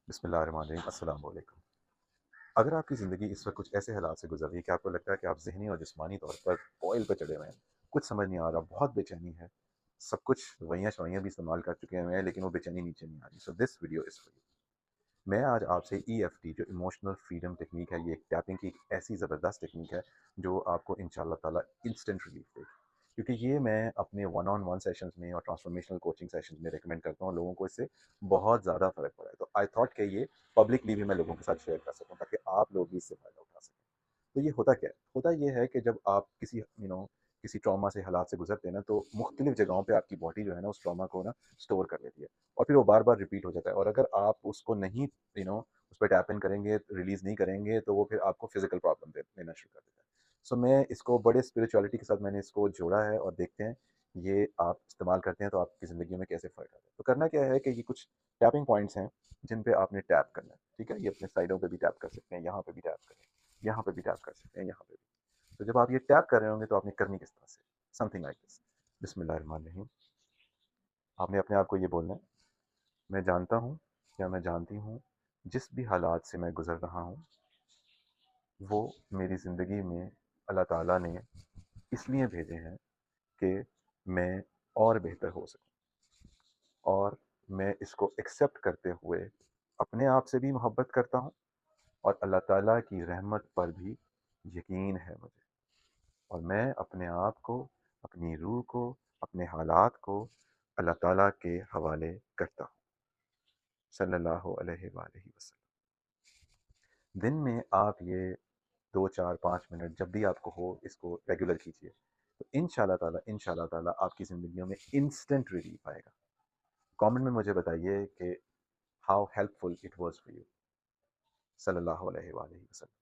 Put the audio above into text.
बिस्मिल्लाहिर्रहमानिर्रहीम, अस्सलाम वालेकुम। अगर आपकी ज़िंदगी इस वक्त कुछ ऐसे हालात से गुजर रही है कि आपको लगता है कि आप ज़हनी और जिस्मानी तौर पर ऑयल पे चढ़े हुए हैं, कुछ समझ नहीं आ रहा, बहुत बेचैनी है, सब कुछ दवाइयाँ-शवाइयाँ भी इस्तेमाल कर चुके हैं लेकिन वो बेचैनी नीचे नहीं आ रही। So this video is for you. मैं आज आपसे ईएफटी जो इमोशनल फ्रीडम टेक्निक है, ये एक टैपिंग की एक ऐसी ज़बरदस्त टेक्निक है जो आपको इंशाअल्लाह ताला इंस्टेंट रिलीफ देगी। क्योंकि ये मैं अपने वन ऑन वन सेशंस में और ट्रांसफॉर्मेशनल कोचिंग सेशंस में रिकमेंड करता हूँ लोगों को, इससे बहुत ज़्यादा फ़र्क पड़ा है। तो आई थॉट कि ये पब्लिकली भी मैं लोगों के साथ शेयर कर सकूँ ताकि आप लोग भी इससे फ़ायदा उठा सकें। तो ये होता क्या है? होता ये है कि जब आप किसी किसी ट्रॉमा से हालात से गुजरते हैं ना, तो मुख्तलिफ जगहों पे आपकी बॉडी जो है ना उस ट्रॉमा को ना स्टोर कर लेती है और फिर वो बार-बार रिपीट हो जाता है, और अगर आप उसको नहीं उस पे टैप इन करेंगे, रिलीज़ नहीं करेंगे, तो वो फिर आपको फिज़िकल प्रॉब्लम दे देना शुरू कर देता है। सो मैं इसको बड़े स्पिरिचुअलिटी के साथ मैंने इसको जोड़ा है और देखते हैं ये आप इस्तेमाल करते हैं तो आपकी ज़िंदगी में कैसे फ़र्क आता है। तो करना क्या है कि ये कुछ टैपिंग पॉइंट्स हैं जिन पे आपने टैप करना है, ठीक है? ये अपने साइडों पे भी टैप कर सकते हैं, यहाँ पे भी टैप करें, यहाँ पे भी टैप कर सकते हैं, यहाँ पे भी। तो जब आप ये टैप कर रहे होंगे तो आपने करनी किस तरह से? Something like this. बिस्मिल्लाहिर्रहमानिर्रहीम। आपने अपने आप को ये बोलना है, मैं जानता हूँ या मैं जानती हूँ जिस भी हालात से मैं गुज़र रहा हूँ, वो मेरी ज़िंदगी में अल्लाह ताला ने इसलिए भेजे हैं कि मैं और बेहतर हो सकूँ, और मैं इसको एक्सेप्ट करते हुए अपने आप से भी मोहब्बत करता हूँ और अल्लाह ताला की रहमत पर भी यकीन है मुझे। और मैं अपने आप को, अपनी रूह को, अपने हालात को अल्लाह ताला के हवाले करता हूँ। सल्लल्लाहु अलैहि वसल्लम। दिन में आप ये 2 4 5 मिनट जब भी आपको हो इसको रेगुलर कीजिए, तो इंशाल्लाह ताला आपकी ज़िंदगियों में इंस्टेंट रिलीफ आएगा। कमेंट में मुझे बताइए कि how helpful it was for you. सल्लल्लाहु अलैहि वसल्लम।